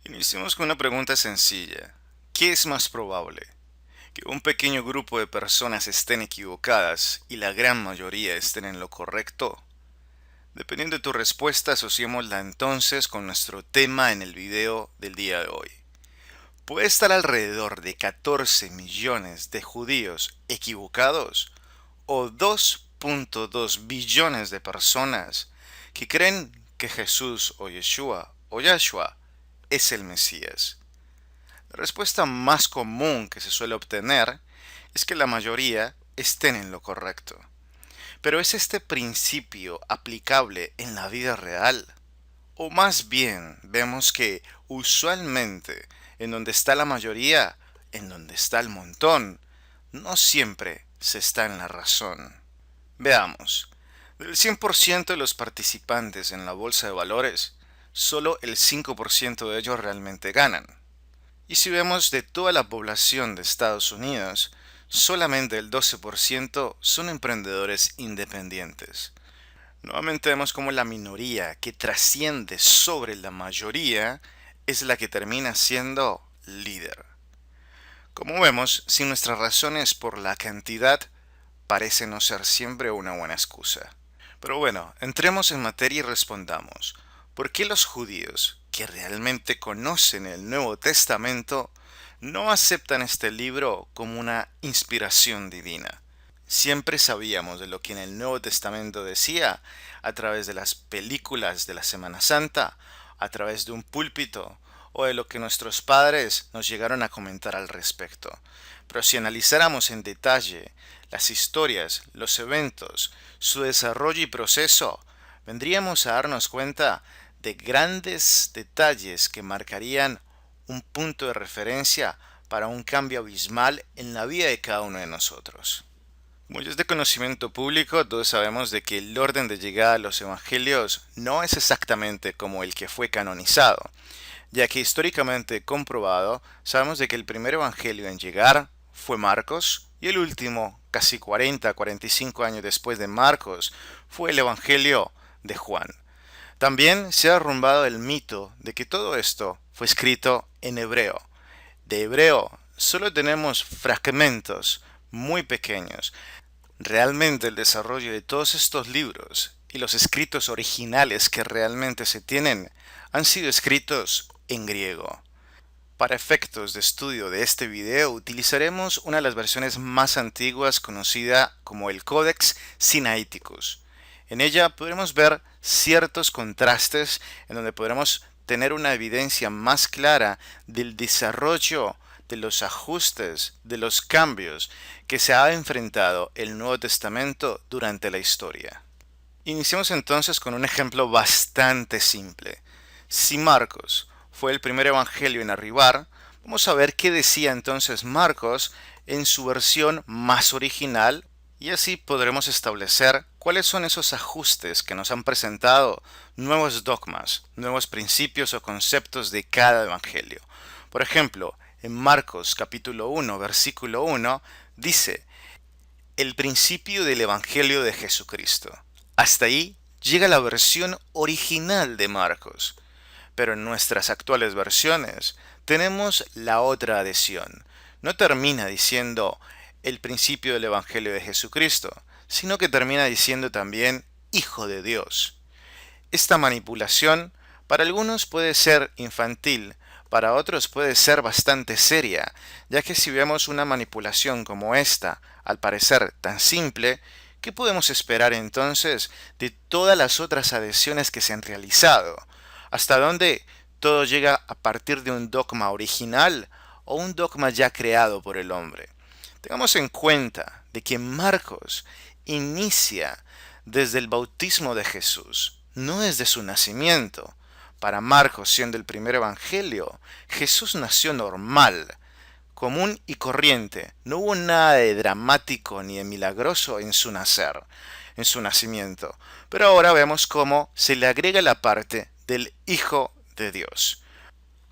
Iniciemos con una pregunta sencilla. ¿Qué es más probable? ¿Que un pequeño grupo de personas estén equivocadas y la gran mayoría estén en lo correcto? Dependiendo de tu respuesta, asociémosla entonces con nuestro tema en el video del día de hoy. ¿Puede estar alrededor de 14 millones de judíos equivocados? ¿O 2.2 billones de personas que creen que Jesús o Yeshua es el Mesías? La respuesta más común que se suele obtener es que la mayoría estén en lo correcto. Pero ¿es este principio aplicable en la vida real? O más bien vemos que usualmente en donde está la mayoría, en donde está el montón, no siempre se está en la razón. Veamos, del 100% de los participantes en la bolsa de valores, solo el 5% de ellos realmente ganan. Y si vemos de toda la población de Estados Unidos, solamente el 12% son emprendedores independientes. Nuevamente vemos como la minoría que trasciende sobre la mayoría es la que termina siendo líder. Como vemos, si nuestra razón es por la cantidad, parece no ser siempre una buena excusa. Pero bueno, entremos en materia y respondamos. ¿Por qué los judíos, que realmente conocen el Nuevo Testamento, no aceptan este libro como una inspiración divina? Siempre sabíamos de lo que en el Nuevo Testamento decía a través de las películas de la Semana Santa, a través de un púlpito o de lo que nuestros padres nos llegaron a comentar al respecto. Pero si analizáramos en detalle las historias, los eventos, su desarrollo y proceso, vendríamos a darnos cuenta de grandes detalles que marcarían un punto de referencia para un cambio abismal en la vida de cada uno de nosotros. Como ya es de conocimiento público, todos sabemos de que el orden de llegada a los evangelios no es exactamente como el que fue canonizado, ya que históricamente comprobado, sabemos de que el primer evangelio en llegar fue Marcos y el último, casi 45 años después de Marcos, fue el evangelio de Juan. También se ha derrumbado el mito de que todo esto fue escrito en hebreo. De hebreo solo tenemos fragmentos muy pequeños. Realmente el desarrollo de todos estos libros y los escritos originales que realmente se tienen han sido escritos en griego. Para efectos de estudio de este video utilizaremos una de las versiones más antiguas conocida como el Codex Sinaiticus. En ella podremos ver ciertos contrastes en donde podremos tener una evidencia más clara del desarrollo, de los ajustes, de los cambios que se ha enfrentado el Nuevo Testamento durante la historia. Iniciemos entonces con un ejemplo bastante simple. Si Marcos fue el primer evangelio en arribar, vamos a ver qué decía entonces Marcos en su versión más original y así podremos establecer cuáles son esos ajustes que nos han presentado nuevos dogmas, nuevos principios o conceptos de cada evangelio. Por ejemplo, en Marcos capítulo 1, versículo 1, dice, el principio del evangelio de Jesucristo. Hasta ahí llega la versión original de Marcos. Pero en nuestras actuales versiones tenemos la otra adhesión. No termina diciendo el principio del Evangelio de Jesucristo, sino que termina diciendo también Hijo de Dios. Esta manipulación para algunos puede ser infantil, para otros puede ser bastante seria, ya que si vemos una manipulación como esta, al parecer tan simple, ¿qué podemos esperar entonces de todas las otras adhesiones que se han realizado? ¿Hasta dónde todo llega a partir de un dogma original o un dogma ya creado por el hombre? Tengamos en cuenta de que Marcos inicia desde el bautismo de Jesús, no desde su nacimiento. Para Marcos, siendo el primer evangelio, Jesús nació normal, común y corriente. No hubo nada de dramático ni de milagroso en su nacer, en su nacimiento. Pero ahora vemos cómo se le agrega la parte del Hijo de Dios.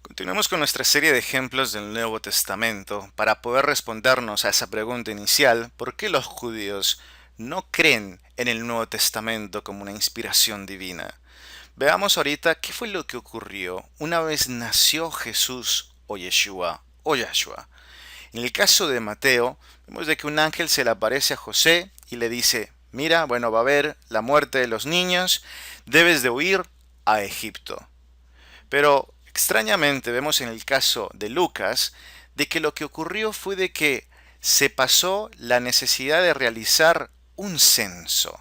Continuemos con nuestra serie de ejemplos del Nuevo Testamento para poder respondernos a esa pregunta inicial: ¿por qué los judíos no creen en el Nuevo Testamento como una inspiración divina? Veamos ahorita qué fue lo que ocurrió una vez nació Jesús o Yahshua. En el caso de Mateo, vemos de que un ángel se le aparece a José y le dice, mira, bueno, va a haber la muerte de los niños, debes de huir a Egipto. Pero extrañamente vemos en el caso de Lucas de que lo que ocurrió fue de que se pasó la necesidad de realizar un censo.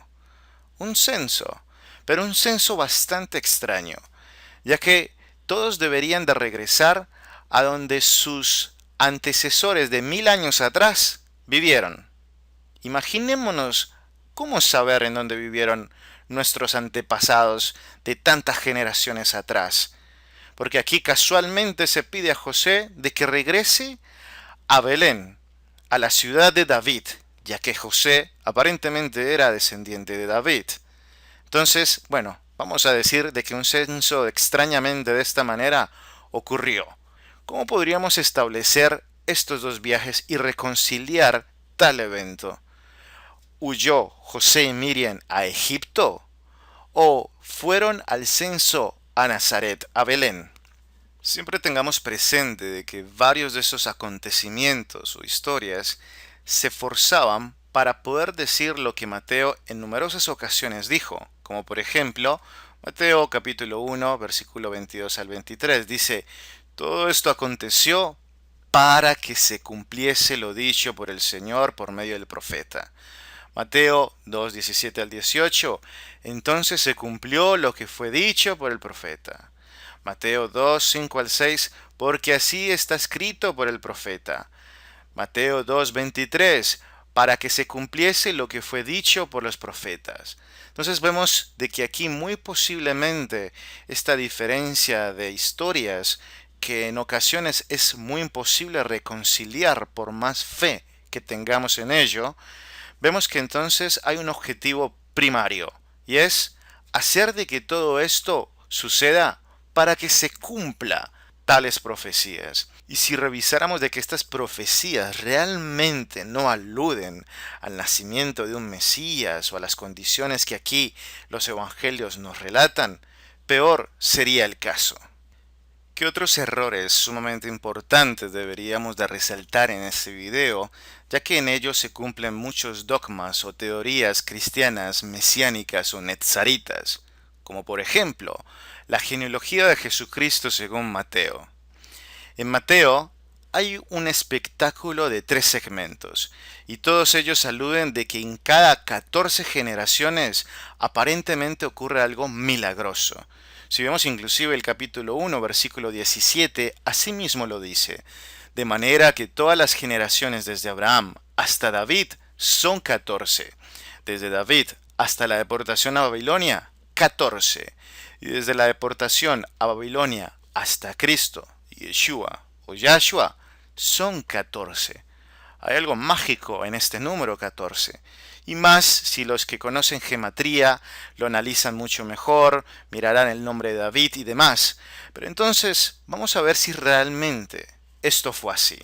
Un censo, pero un censo bastante extraño, ya que todos deberían de regresar a donde sus antecesores de 1000 años atrás vivieron. Imaginémonos cómo saber en dónde vivieron nuestros antepasados de tantas generaciones atrás. Porque aquí casualmente se pide a José de que regrese a Belén, a la ciudad de David, ya que José aparentemente era descendiente de David. Entonces, bueno, vamos a decir de que un censo extrañamente de esta manera ocurrió. ¿Cómo podríamos establecer estos dos viajes y reconciliar tal evento? ¿Huyó José y Miriam a Egipto? ¿O fueron al censo a Nazaret, a Belén? Siempre tengamos presente de que varios de esos acontecimientos o historias se forzaban para poder decir lo que Mateo en numerosas ocasiones dijo, como por ejemplo Mateo capítulo 1 versículo 22 al 23 dice, todo esto aconteció para que se cumpliese lo dicho por el Señor por medio del profeta. Mateo 2, 17 al 18, entonces se cumplió lo que fue dicho por el profeta. Mateo 2, 5 al 6, porque así está escrito por el profeta. Mateo 2, 23, para que se cumpliese lo que fue dicho por los profetas. Entonces vemos de que aquí muy posiblemente esta diferencia de historias que en ocasiones es muy imposible reconciliar por más fe que tengamos en ello, vemos que entonces hay un objetivo primario y es hacer de que todo esto suceda para que se cumpla tales profecías. Y si revisáramos de que estas profecías realmente no aluden al nacimiento de un Mesías o a las condiciones que aquí los evangelios nos relatan, peor sería el caso. ¿Qué otros errores sumamente importantes deberíamos de resaltar en este video, ya que en ellos se cumplen muchos dogmas o teorías cristianas mesiánicas o netzaritas, como por ejemplo, la genealogía de Jesucristo según Mateo? En Mateo hay un espectáculo de 3 segmentos, y todos ellos aluden de que en cada 14 generaciones aparentemente ocurre algo milagroso. Si vemos inclusive el capítulo 1, versículo 17, así mismo lo dice. De manera que todas las generaciones desde Abraham hasta David son 14. Desde David hasta la deportación a Babilonia, 14. Y desde la deportación a Babilonia hasta Cristo, Yeshua o Yahshua, son 14. Hay algo mágico en este número 14. Y más si los que conocen gematría lo analizan mucho mejor, mirarán el nombre de David y demás. Pero entonces vamos a ver si realmente esto fue así.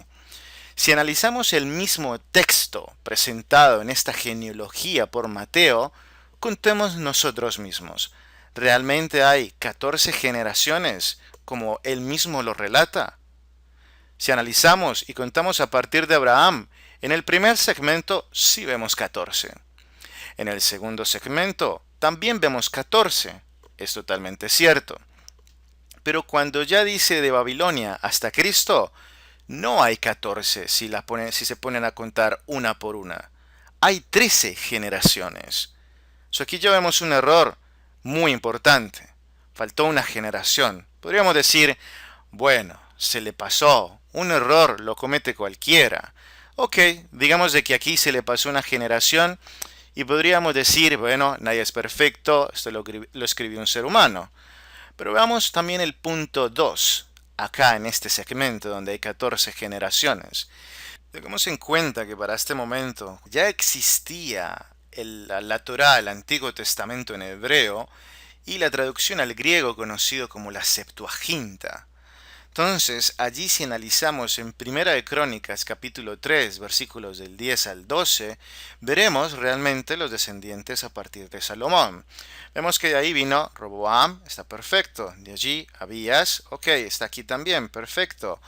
Si analizamos el mismo texto presentado en esta genealogía por Mateo, contemos nosotros mismos. ¿Realmente hay 14 generaciones como él mismo lo relata? Si analizamos y contamos a partir de Abraham, en el primer segmento sí vemos 14. En el segundo segmento también vemos 14. Es totalmente cierto. Pero cuando ya dice de Babilonia hasta Cristo, no hay 14 si se ponen a contar una por una. Hay 13 generaciones. Aquí ya vemos un error muy importante. Faltó una generación. Podríamos decir, bueno, se le pasó. Un error lo comete cualquiera. Ok, digamos de que aquí se le pasó una generación y podríamos decir, bueno, nadie es perfecto, esto lo escribió un ser humano. Pero veamos también el punto 2, acá en este segmento donde hay 14 generaciones. Tengamos en cuenta que para este momento ya existía la Torá, el Antiguo Testamento en hebreo, y la traducción al griego conocido como la Septuaginta. Entonces, allí si analizamos en Primera de Crónicas, capítulo 3, versículos del 10 al 12, veremos realmente los descendientes a partir de Salomón. Vemos que de ahí vino Roboam, está perfecto. De allí Abías, ok, está aquí también, perfecto.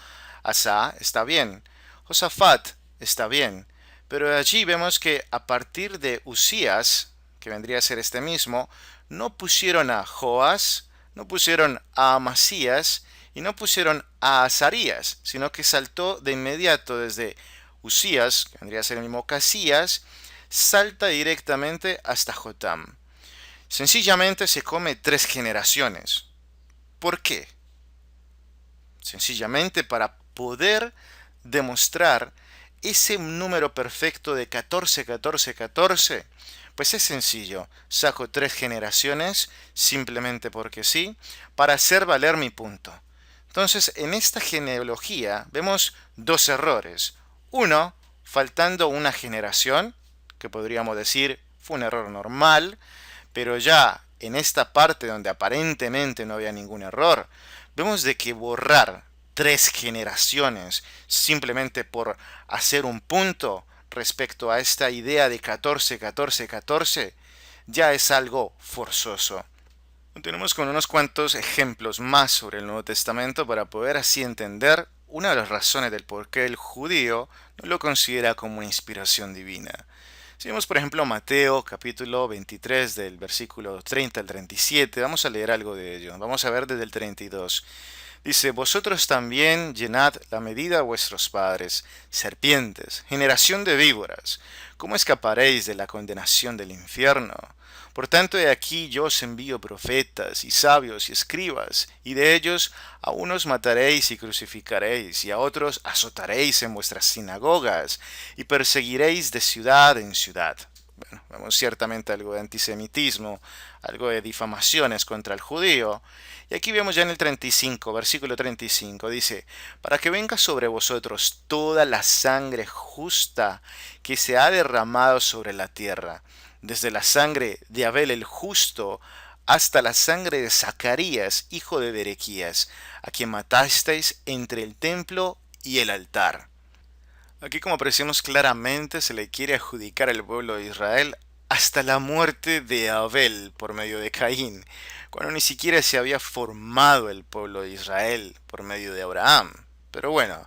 Asa, está bien. Josafat, está bien. Pero de allí vemos que a partir de Usías, que vendría a ser este mismo, no pusieron a Joás, no pusieron a Amasías, y no pusieron a Azarías, sino que saltó de inmediato desde Usías, que vendría a ser el mismo Casías, salta directamente hasta Jotam. Sencillamente se come 3 generaciones. ¿Por qué? Sencillamente para poder demostrar ese número perfecto de 14, 14, 14. Pues es sencillo, saco 3 generaciones simplemente porque sí, para hacer valer mi punto. Entonces, en esta genealogía vemos 2 errores. Uno, faltando una generación, que podríamos decir fue un error normal, pero ya en esta parte donde aparentemente no había ningún error, vemos de que borrar 3 generaciones simplemente por hacer un punto respecto a esta idea de 14, 14, 14, ya es algo forzoso. Continuamos con unos cuantos ejemplos más sobre el Nuevo Testamento para poder así entender una de las razones del por qué el judío no lo considera como una inspiración divina. Si vemos por ejemplo Mateo capítulo 23 del versículo 30 al 37, vamos a leer algo de ello. Vamos a ver desde el 32. Dice, vosotros también llenad la medida a vuestros padres, serpientes, generación de víboras, ¿cómo escaparéis de la condenación del infierno? Por tanto, he aquí yo os envío profetas y sabios y escribas, y de ellos a unos mataréis y crucificaréis, y a otros azotaréis en vuestras sinagogas, y perseguiréis de ciudad en ciudad. Bueno, vemos ciertamente algo de antisemitismo, algo de difamaciones contra el judío. Y aquí vemos ya en el 35, versículo 35, dice, para que venga sobre vosotros toda la sangre justa que se ha derramado sobre la tierra, desde la sangre de Abel el justo hasta la sangre de Zacarías, hijo de Berequías, a quien matasteis entre el templo y el altar. Aquí, como apreciamos claramente, se le quiere adjudicar al pueblo de Israel hasta la muerte de Abel por medio de Caín, cuando ni siquiera se había formado el pueblo de Israel por medio de Abraham. Pero bueno,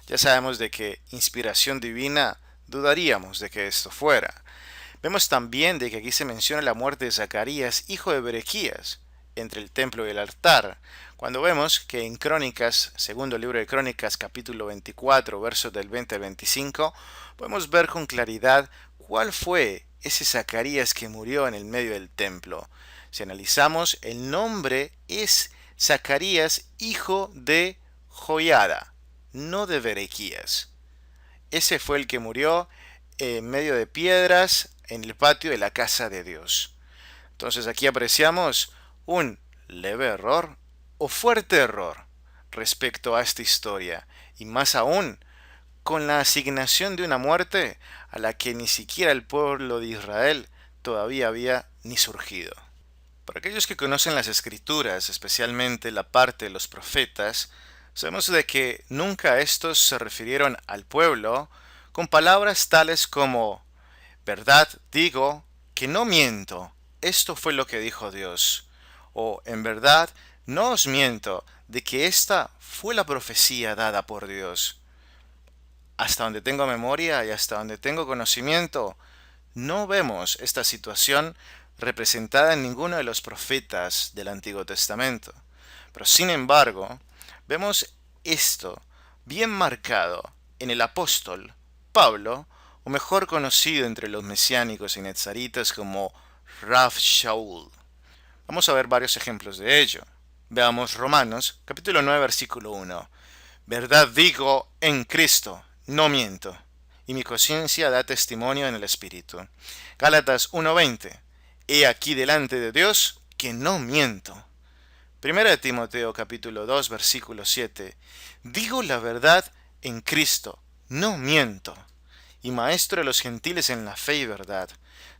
ya sabemos de que inspiración divina dudaríamos de que esto fuera. Vemos también de que aquí se menciona la muerte de Zacarías, hijo de Berequías, entre el templo y el altar, cuando vemos que en Crónicas, segundo libro de Crónicas, capítulo 24, versos del 20 al 25, podemos ver con claridad cuál fue ese Zacarías que murió en el medio del templo. Si analizamos, el nombre es Zacarías, hijo de Joiada, no de Berequías. Ese fue el que murió en medio de piedras en el patio de la casa de Dios. Entonces aquí apreciamos un leve error o fuerte error respecto a esta historia, y más aún con la asignación de una muerte a la que ni siquiera el pueblo de Israel todavía había ni surgido. Para aquellos que conocen las escrituras, especialmente la parte de los profetas, sabemos de que nunca estos se refirieron al pueblo con palabras tales como verdad digo que no miento, esto fue lo que dijo Dios, o en verdad no os miento de que esta fue la profecía dada por Dios. Hasta donde tengo memoria y hasta donde tengo conocimiento, no vemos esta situación representada en ninguno de los profetas del Antiguo Testamento. Pero sin embargo, vemos esto bien marcado en el apóstol Pablo, o mejor conocido entre los mesiánicos y netzaritas como Rav Shaul. Vamos a ver varios ejemplos de ello. Veamos Romanos, capítulo 9, versículo 1. Verdad digo en Cristo, no miento, y mi conciencia da testimonio en el Espíritu. Gálatas 1:20. He aquí delante de Dios que no miento. Primera de Timoteo capítulo 2 versículo 7. Digo la verdad en Cristo, no miento. y maestro de los gentiles en la fe y verdad.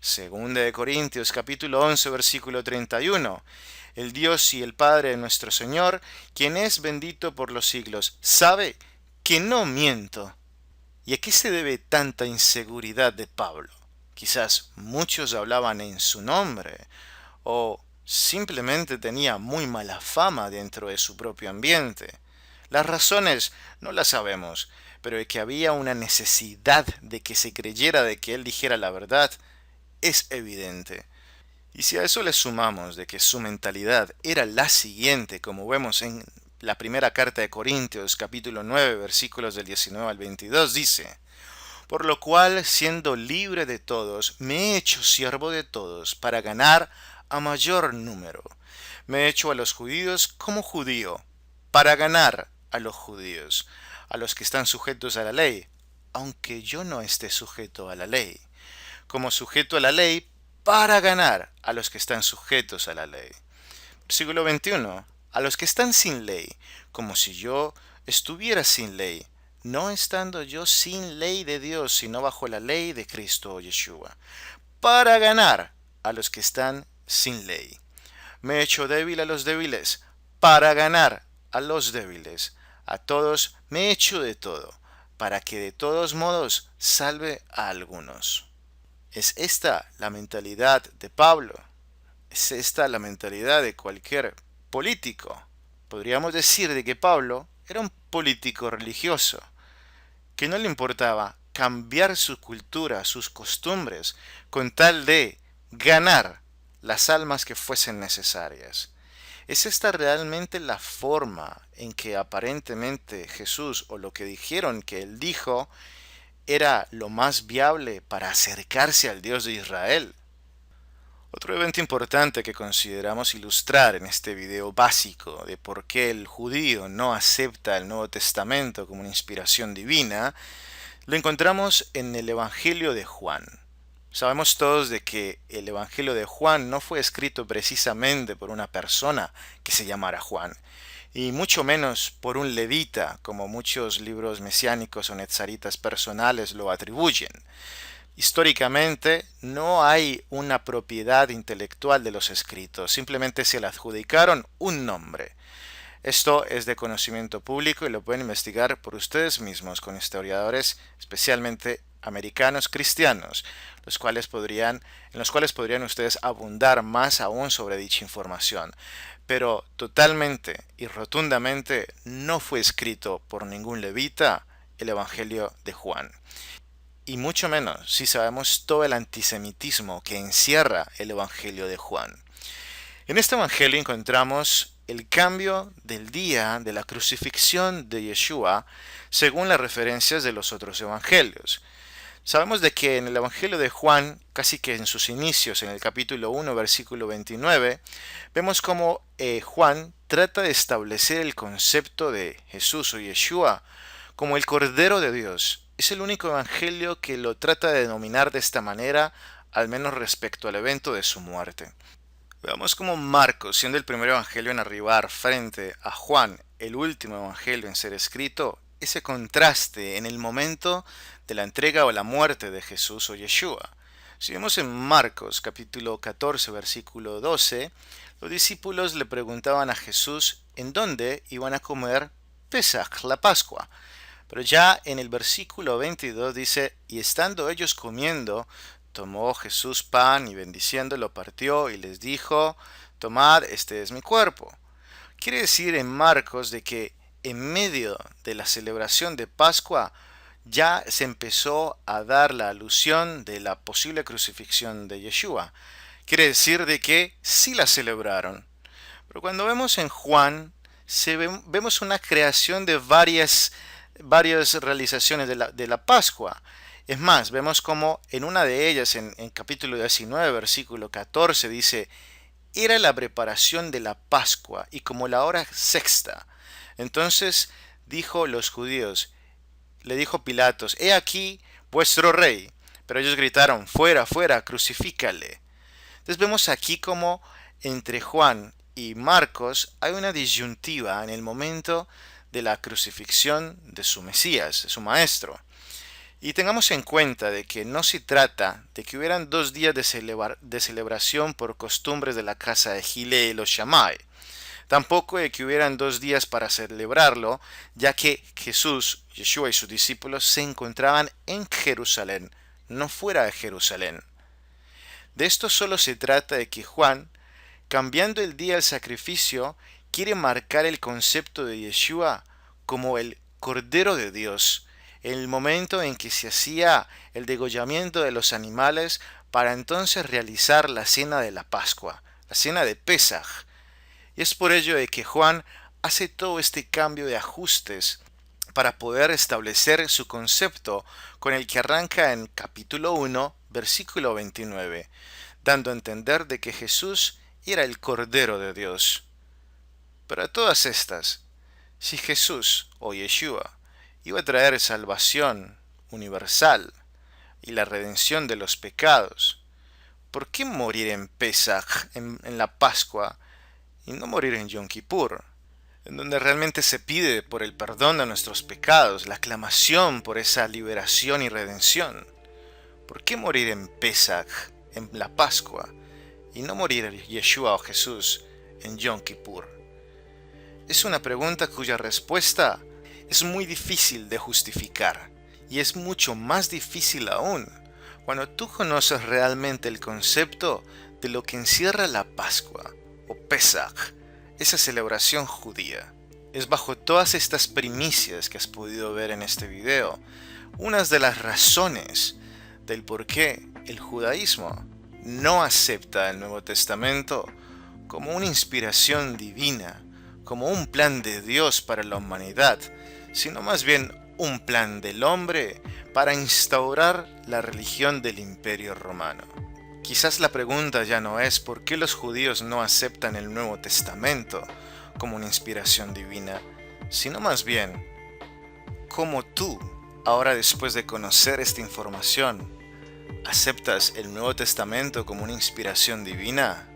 Segunda de Corintios capítulo 11 versículo 31. El Dios y el Padre de nuestro Señor, quien es bendito por los siglos, sabe que no miento. ¿Y a qué se debe tanta inseguridad de Pablo? Quizás muchos hablaban en su nombre, o simplemente tenía muy mala fama dentro de su propio ambiente. Las razones no las sabemos, pero de que había una necesidad de que se creyera de que él dijera la verdad es evidente. Y si a eso le sumamos de que su mentalidad era la siguiente, como vemos en la primera carta de Corintios, capítulo 9, versículos del 19 al 22, dice: por lo cual, siendo libre de todos, me he hecho siervo de todos, para ganar a mayor número. Me he hecho a los judíos como judío, para ganar a los judíos, a los que están sujetos a la ley, aunque yo no esté sujeto a la ley, como sujeto a la ley, para ganar a los que están sujetos a la ley. Versículo 21. A los que están sin ley, como si yo estuviera sin ley, no estando yo sin ley de Dios, sino bajo la ley de Cristo Yeshua, para ganar a los que están sin ley. Me he hecho débil a los débiles, para ganar a los débiles. A todos me he hecho de todo, para que de todos modos salve a algunos. ¿Es esta la mentalidad de Pablo? ¿Es esta la mentalidad de cualquier político? Podríamos decir de que Pablo era un político religioso, que no le importaba cambiar su cultura, sus costumbres, con tal de ganar las almas que fuesen necesarias. ¿Es esta realmente la forma en que aparentemente Jesús, o lo que dijeron que él dijo, era lo más viable para acercarse al Dios de Israel? Otro evento importante que consideramos ilustrar en este video básico de por qué el judío no acepta el Nuevo Testamento como una inspiración divina, lo encontramos en el Evangelio de Juan. Sabemos todos de que el Evangelio de Juan no fue escrito precisamente por una persona que se llamara Juan, y mucho menos por un levita, como muchos libros mesiánicos o netzaritas personales lo atribuyen. Históricamente no hay una propiedad intelectual de los escritos, simplemente se le adjudicaron un nombre. Esto es de conocimiento público y lo pueden investigar por ustedes mismos con historiadores, especialmente americanos cristianos, en los cuales podrían ustedes abundar más aún sobre dicha información. Pero totalmente y rotundamente no fue escrito por ningún levita el Evangelio de Juan. Y mucho menos si sabemos todo el antisemitismo que encierra el Evangelio de Juan. En este Evangelio encontramos el cambio del día de la crucifixión de Yeshua según las referencias de los otros evangelios. Sabemos de que en el Evangelio de Juan, casi que en sus inicios, en el capítulo 1, versículo 29, vemos cómo Juan trata de establecer el concepto de Jesús o Yeshua como el Cordero de Dios. Es el único evangelio que lo trata de denominar de esta manera, al menos respecto al evento de su muerte. Veamos cómo Marcos, siendo el primer evangelio en arribar frente a Juan, el último evangelio en ser escrito, ese contraste en el momento de la entrega o la muerte de Jesús o Yeshua. Si vemos en Marcos capítulo 14 versículo 12, los discípulos le preguntaban a Jesús en dónde iban a comer Pesaj, la Pascua. Pero ya en el versículo 22 dice: y estando ellos comiendo, tomó Jesús pan y bendiciéndolo partió y les dijo: tomad, este es mi cuerpo. Quiere decir en Marcos de que en medio de la celebración de Pascua ya se empezó a dar la alusión de la posible crucifixión de Yeshua. Quiere decir de que sí la celebraron. Pero cuando vemos en Juan, vemos una creación de varias realizaciones de la Pascua. Es más, vemos como en una de ellas, en capítulo 19, versículo 14, dice: era la preparación de la Pascua y como la hora sexta. Entonces dijo los judíos, le dijo Pilatos: he aquí vuestro rey. Pero ellos gritaron: fuera, fuera, crucifícale. Entonces vemos aquí como entre Juan y Marcos hay una disyuntiva en el momento de la crucifixión de su Mesías, de su maestro. Y tengamos en cuenta de que no se trata de que hubieran 2 días de celebración por costumbres de la casa de Gilel y los Shammai. Tampoco de que hubieran 2 días para celebrarlo, ya que Jesús, Yeshua y sus discípulos se encontraban en Jerusalén, no fuera de Jerusalén. De esto solo se trata de que Juan, cambiando el día del sacrificio, quiere marcar el concepto de Yeshua como el Cordero de Dios, el momento en que se hacía el degollamiento de los animales para entonces realizar la cena de la Pascua, la cena de Pesaj. Y es por ello de que Juan hace todo este cambio de ajustes para poder establecer su concepto con el que arranca en capítulo 1, versículo 29, dando a entender de que Jesús era el Cordero de Dios. Pero a todas estas, si Jesús o Yeshua iba a traer salvación universal y la redención de los pecados, ¿por qué morir en Pesaj, en la Pascua, y no morir en Yom Kippur, en donde realmente se pide por el perdón de nuestros pecados, la aclamación por esa liberación y redención? ¿Por qué morir en Pesaj, en la Pascua, y no morir Yeshua o Jesús en Yom Kippur? Es una pregunta cuya respuesta es muy difícil de justificar, y es mucho más difícil aún cuando tú conoces realmente el concepto de lo que encierra la Pascua o Pesaj, esa celebración judía. Es bajo todas estas primicias que has podido ver en este video, unas de las razones del por qué el judaísmo no acepta el Nuevo Testamento como una inspiración divina, como un plan de Dios para la humanidad, sino más bien un plan del hombre para instaurar la religión del Imperio Romano. Quizás la pregunta ya no es por qué los judíos no aceptan el Nuevo Testamento como una inspiración divina, sino más bien cómo tú, ahora después de conocer esta información, aceptas el Nuevo Testamento como una inspiración divina.